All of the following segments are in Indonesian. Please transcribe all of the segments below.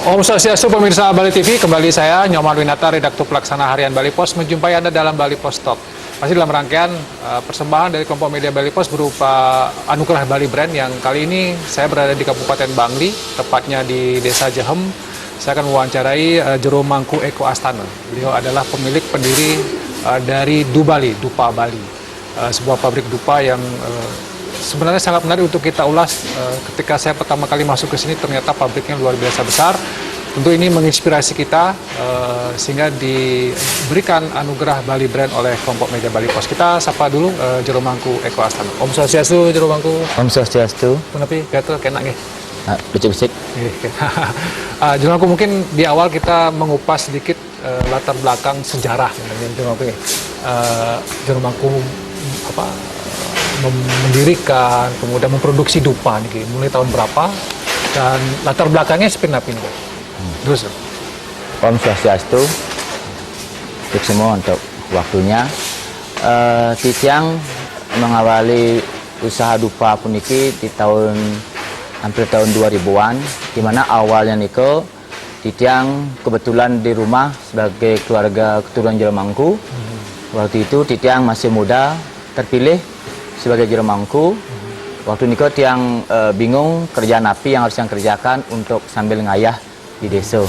Om Swastiastu pemirsa Bali TV, kembali saya Nyoman Winata, redaktur pelaksana harian Bali Pos, menjumpai Anda dalam Bali Pos Talk. Masih dalam rangkaian persembahan dari kelompok media Bali Pos berupa Anugerah Bali Brand yang kali ini saya berada di Kabupaten Bangli, tepatnya di Desa Jehem. Saya akan mewawancarai Jero Mangku Eko Astana. Beliau adalah pemilik pendiri dari Dubali, Dupa Bali, sebuah pabrik dupa yang sebenarnya sangat menarik untuk kita ulas. Ketika saya pertama kali masuk ke sini, ternyata pabriknya luar biasa besar. Tentu ini menginspirasi kita sehingga diberikan anugerah Bali Brand oleh kelompok media Bali Pos. Kita sapa dulu Jero Mangku Eko Astana. Om Swastiastu, Jero Mangku. Om Swastiastu. Menepi, gatel, kena nggih. Becik-becik. Jero Mangku, mungkin di awal kita mengupas sedikit latar belakang sejarah Jero Mangku. Jero Mangku mendirikan, kemudian memproduksi dupa nih, mulai tahun berapa dan latar belakangnya seperti apa nih? Terus. Om Swastiastu. Untuk semua untuk waktunya. Titiang mengawali usaha dupa puniki di hampir tahun 2000-an, di mana awalnya niko Titiang kebetulan di rumah sebagai keluarga keturunan Jero Mangku. Waktu itu Titiang masih muda, terpilih sebagai Jero Mangku. Waktu niko tiang bingung kerjaan api yang harus yang kerjakan untuk sambil ngayah di desa.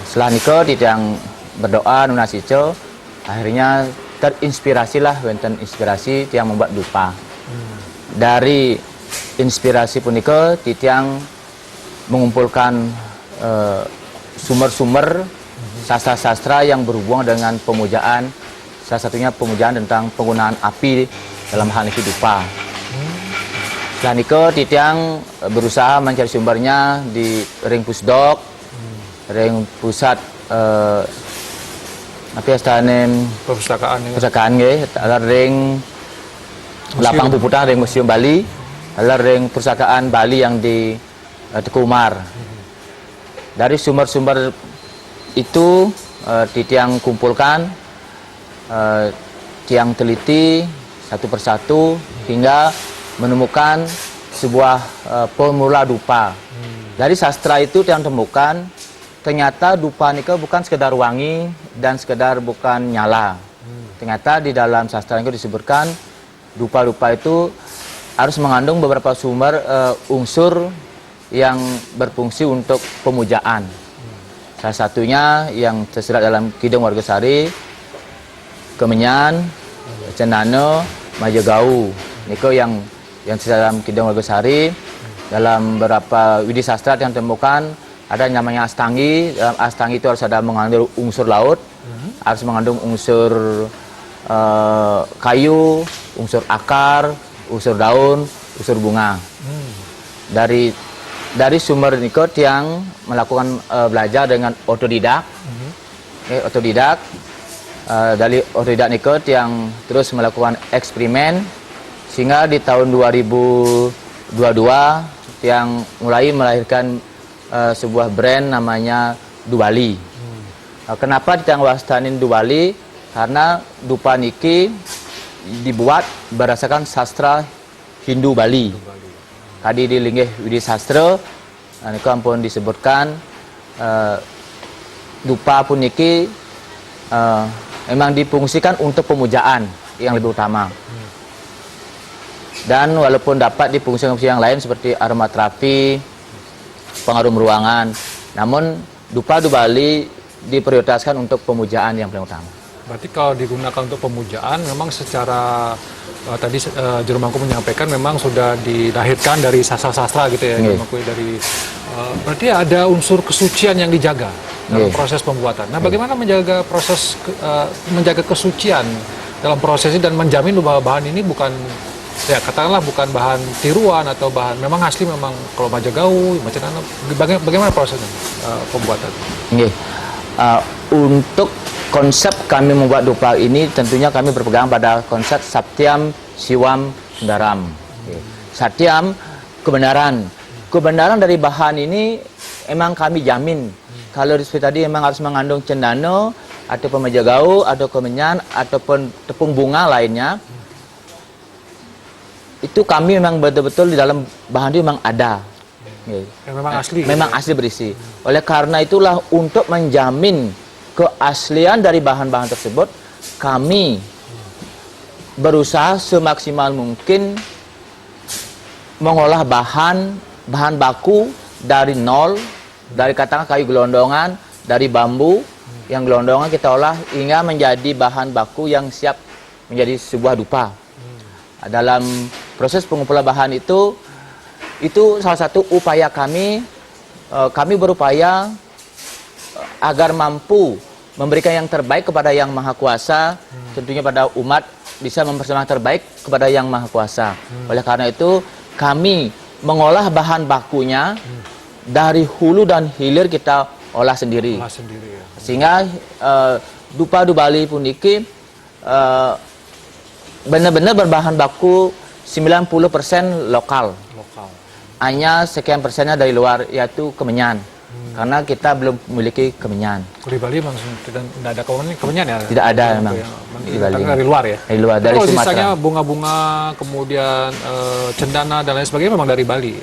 Setelah niko tiang berdoa nunasico, akhirnya terinspirasilah wenten inspirasi tiang membuat dupa. Dari inspirasi puniko tiang mengumpulkan sumber-sumber sastra-sastra yang berhubungan dengan pemujaan, salah satunya pemujaan tentang penggunaan api dalam hal ini dupa. Setelah niko titiang berusaha mencari sumbernya di ring pusdok, ring pusat perpustakaan nggih, ada ring lapang puputan, ring museum Bali, ada ring perpustakaan Bali yang di Teku Umar. Dari sumber-sumber itu titiang kumpulkan, tiang teliti satu persatu hingga menemukan sebuah formula dupa. Dari sastra itu yang temukan ternyata dupa niko bukan sekedar wangi dan sekedar bukan nyala. Ternyata di dalam sastra itu disebutkan dupa-dupa itu harus mengandung beberapa sumber unsur yang berfungsi untuk pemujaan. Salah satunya yang tersirat dalam Kidung Wargasari, Kemenyan, Cendana, Majagau. Niko yang dalam Kidung Wargasari. Dalam beberapa widi sastra yang ditemukan ada namanya astangi. Dalam astangi itu harus ada mengandung unsur laut, harus mengandung unsur kayu, unsur akar, unsur daun, unsur bunga. Dari sumber niko yang melakukan belajar dengan otodidak. Otodidak. Dari otodidak niko yang terus melakukan eksperimen sehingga di tahun 2022 yang mulai melahirkan sebuah brand namanya Dubali. Kenapa kita wastanin Dubali? Karena dupa niki dibuat berdasarkan sastra Hindu Bali. Tadi di linggih widi sastra, niku ampun disebutkan dupa puniki memang difungsikan untuk pemujaan yang lebih utama. Dan walaupun dapat difungsikan yang lain seperti aromaterapi, pengarum ruangan, namun dupa Dubali diprioritaskan untuk pemujaan yang paling utama. Berarti kalau digunakan untuk pemujaan, memang secara tadi Jero Mangku menyampaikan memang sudah dilahirkan dari sastra-sastra gitu ya, Jero Mangku, dari berarti ada unsur kesucian yang dijaga dalam proses pembuatan. Nah, bagaimana menjaga proses menjaga kesucian dalam proses ini dan menjamin bahwa bahan ini bukan, ya katakanlah bukan bahan tiruan atau bahan memang asli, memang kalau Majagau, macam mana, bagaimana prosesnya pembuatan? Untuk konsep kami membuat dupa ini tentunya kami berpegang pada konsep Satyam Siwam Sundaram. Satyam, kebenaran. Kebenaran dari bahan ini emang kami jamin kalau seperti tadi memang harus mengandung cendana, ataupun mejagau, atau kemenyan, ataupun tepung bunga lainnya. Itu kami memang betul-betul di dalam bahan itu memang ada. Yang memang asli. Memang asli berisi. Oleh karena itulah untuk menjamin keaslian dari bahan-bahan tersebut, kami berusaha semaksimal mungkin mengolah bahan baku dari nol, dari katakan kayu gelondongan, dari bambu yang gelondongan kita olah hingga menjadi bahan baku yang siap menjadi sebuah dupa. Dalam proses pengumpulan bahan itu salah satu upaya kami berupaya agar mampu memberikan yang terbaik kepada Yang Maha Kuasa, tentunya pada umat bisa mempersembahkan terbaik kepada Yang Maha Kuasa. Oleh karena itu kami mengolah bahan bakunya dari hulu dan hilir kita olah sendiri. Ya. Sehingga dupa Bali puniki benar-benar berbahan baku 90% lokal. Hanya sekian persennya dari luar, yaitu kemenyan. Karena kita belum memiliki kemenyan. Di Bali memang tidak ada kemenyan ya? Tidak ada memang. Di Bali. Dari luar ya? Dari luar, dari kalau Sumatera. sisanya bunga-bunga, kemudian cendana dan lain sebagainya memang dari Bali?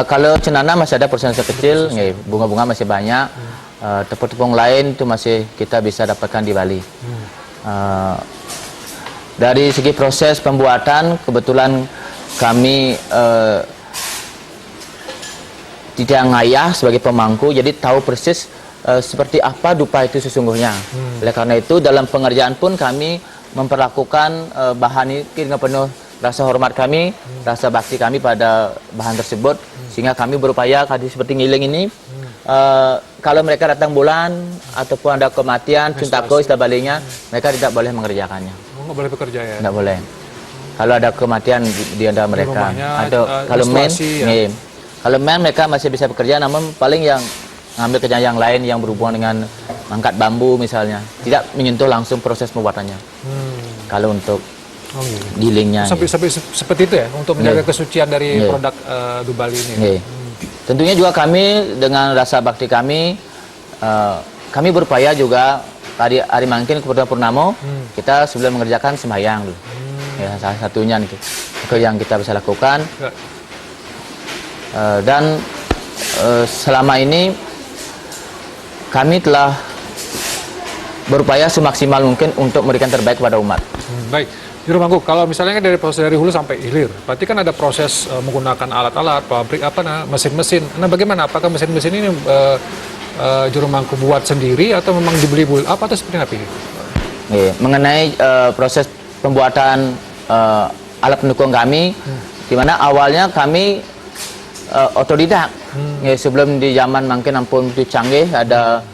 Kalau cendana masih ada persentase kecil, bunga-bunga masih banyak. Tepung-tepung lain itu masih kita bisa dapatkan di Bali. Dari segi proses pembuatan, kebetulan kami tidak ngayah sebagai pemangku, jadi tahu persis seperti apa dupa itu sesungguhnya. Oleh karena itu dalam pengerjaan pun kami memperlakukan bahan ini dengan penuh rasa hormat kami, rasa bakti kami pada bahan tersebut, sehingga kami berupaya seperti ngiling ini. Kalau mereka datang bulan ataupun ada kematian, cuntako, istilah Balinya, mereka tidak boleh mengerjakannya. Nggak boleh bekerja ya? Tidak boleh. Kalau ada kematian di antara mereka, atau kalau kalau mereka masih bisa bekerja, namun paling yang ngambil kerjaan yang lain yang berhubungan dengan angkat bambu misalnya, tidak menyentuh langsung proses pembuatannya. Kalau untuk gilingnya. Sampai seperti itu ya, untuk menjaga kesucian dari produk Dubali ini. Tentunya juga kami dengan rasa bakti kami berupaya juga tadi hari mangkin kebetulan Purnamo, kita sebelum mengerjakan sembahyang dulu. Ya, salah satunya itu yang kita bisa lakukan. Dan selama ini kami telah berupaya semaksimal mungkin untuk memberikan terbaik kepada umat. Baik, Juru Mangku, kalau misalnya dari proses dari hulu sampai hilir, berarti kan ada proses menggunakan alat-alat, pabrik, mesin-mesin. Nah, bagaimana? Apakah mesin-mesin ini Juru Mangku buat sendiri atau memang dibeli apa atau seperti apa ini? Mengenai proses pembuatan alat pendukung kami, di mana awalnya kami otodidak. Sebelum di zaman mungkin ampun itu canggih, ada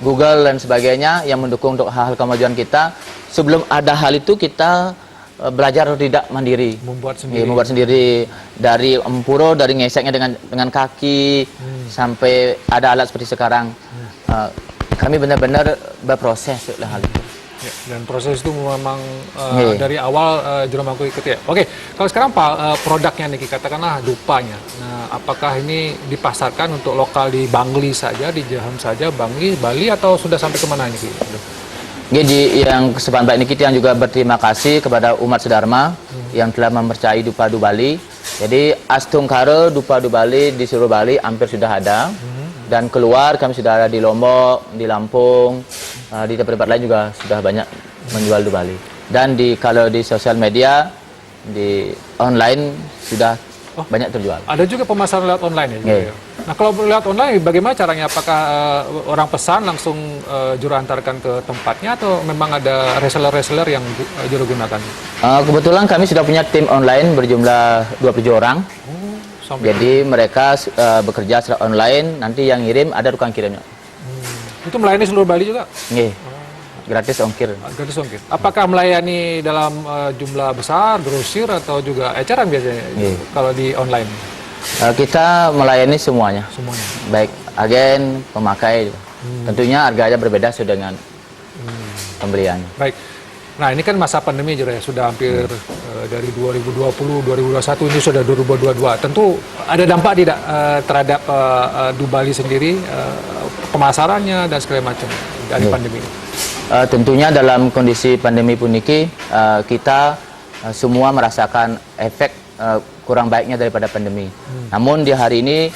Google dan sebagainya yang mendukung untuk hal-hal kemajuan kita. Sebelum ada hal itu kita belajar otodidak mandiri, membuat sendiri dari empuro, dari ngeseknya dengan kaki sampai ada alat seperti sekarang. Kami benar-benar berproses hal itu. Ya, dan proses itu memang dari awal Juru Mangku ikut ya. Oke, kalau sekarang Pak, produknya nih katakanlah dupanya. Nah, apakah ini dipasarkan untuk lokal di Bangli saja, di Jaham saja, Bangli, Bali, atau sudah sampai kemana ini? Jadi yang kesempatan baik ini kita yang juga berterima kasih kepada umat sedharma yang telah mempercayai dupa Dubali. Jadi Astungkara dupa Dubali di seluruh Bali hampir sudah ada. Dan keluar kami sudah ada di Lombok, di Lampung, di tempat-tempat lain juga sudah banyak menjual Dubali. Dan kalau di sosial media, di online sudah banyak terjual. Ada juga pemasaran lewat online ya? Nah, kalau lewat online bagaimana caranya? Apakah orang pesan langsung Juru antarkan ke tempatnya atau memang ada reseller-reseller yang Juru gunakan? Kebetulan kami sudah punya tim online berjumlah 27 orang. Jadi mereka bekerja secara online, nanti yang ngirim ada tukang kirimnya. Itu melayani seluruh Bali juga? Gratis ongkir. Gratis ongkir. Apakah melayani dalam jumlah besar, grosir, atau juga eceran biasanya kalau di online? Kita melayani semuanya. Baik agen, pemakai. Tentunya harganya berbeda sesuai dengan pembelian. Baik. Nah, ini kan masa pandemi Juru ya, sudah hampir dari 2020, 2021, ini sudah 2022. Tentu ada dampak tidak terhadap Dubali sendiri, pemasarannya dan segala macam dari pandemi ini? Tentunya dalam kondisi pandemi puniki kita semua merasakan efek kurang baiknya daripada pandemi. Namun di hari ini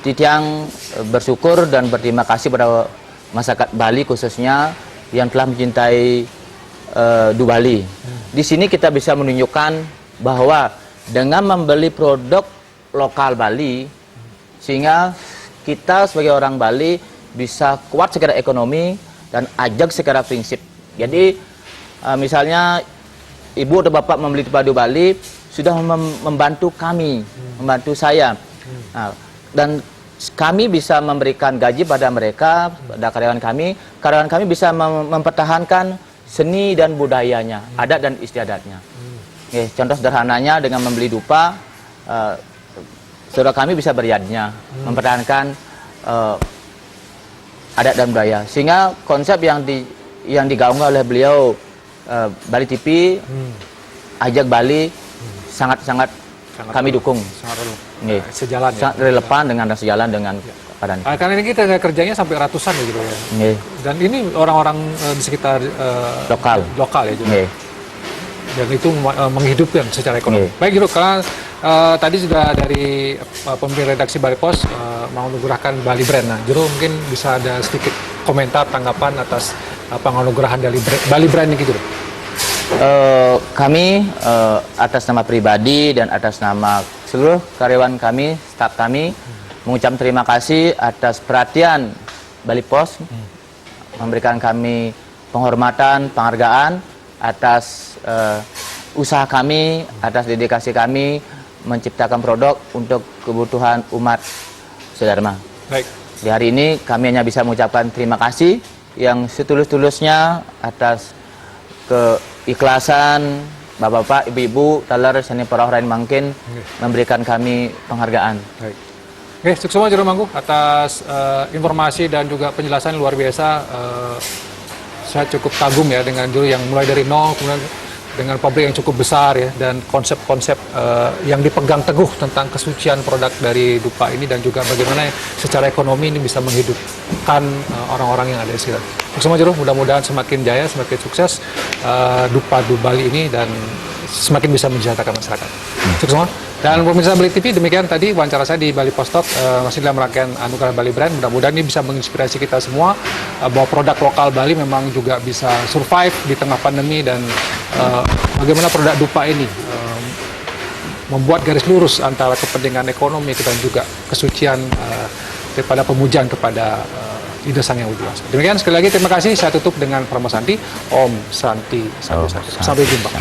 Titiang bersyukur dan berterima kasih pada masyarakat Bali khususnya yang telah mencintai Du Bali. Di sini kita bisa menunjukkan bahwa dengan membeli produk lokal Bali, sehingga kita sebagai orang Bali bisa kuat secara ekonomi dan ajak secara prinsip. Jadi misalnya ibu atau bapak membeli padu Bali sudah membantu kami, membantu saya. Nah, dan kami bisa memberikan gaji pada mereka, pada karyawan kami bisa mempertahankan seni dan budayanya, adat dan istiadatnya. Contoh sederhananya dengan membeli dupa, saudara kami bisa beriadnya, mempertahankan adat dan budaya. Sehingga konsep yang digaungkan oleh beliau, Bali TV, ajak Bali, sangat kami dukung. Sejalan sangat relevan dan sejalan dengan keadaan. Karena ini kita kerjanya sampai ratusan ya gitu ya. Dan ini orang-orang di sekitar lokal ya juga. Dan itu menghidupkan secara ekonomi. Baik gitu, karena tadi sudah dari pemimpin redaksi Bali Pos mau menganugerahkan Bali Brand. Nah, Jero mungkin bisa ada sedikit komentar tanggapan atas penganugerahan dari Bali Brand ini gitu. Kami atas nama pribadi dan atas nama seluruh karyawan kami, staf kami, mengucapkan terima kasih atas perhatian Bali Pos, memberikan kami penghormatan, penghargaan atas usaha kami, atas dedikasi kami menciptakan produk untuk kebutuhan umat Sedharma. Baik. Di hari ini kami hanya bisa mengucapkan terima kasih yang setulus-tulusnya atas keikhlasan Bapak-bapak, Ibu-ibu, talar seni para orang mungkin memberikan kami penghargaan. Baik. Oke, sukses semua Jero Mangku atas informasi dan juga penjelasan luar biasa. Saya cukup kagum ya dengan Jero yang mulai dari nol, kemudian dengan pabrik yang cukup besar ya, dan konsep-konsep yang dipegang teguh tentang kesucian produk dari dupa ini, dan juga bagaimana secara ekonomi ini bisa menghidupkan orang-orang yang ada di sekitar. Sukses semua Jero, mudah-mudahan semakin jaya, semakin sukses dupa Du Bali ini dan semakin bisa mensejahterakan masyarakat. Sukses semua. Dan pemirsa Bali TV, demikian tadi wawancara saya di Bali Pos Talk, masih dalam rangkaian Anugerah Bali Brand. Mudah-mudahan ini bisa menginspirasi kita semua bahwa produk lokal Bali memang juga bisa survive di tengah pandemi, dan bagaimana produk dupa ini membuat garis lurus antara kepentingan ekonomi dan juga kesucian daripada pemujaan kepada Ida Sang Yang Widi Wasa. Demikian, sekali lagi terima kasih. Saya tutup dengan Pramu Santi. Om Santi. Sampai jumpa.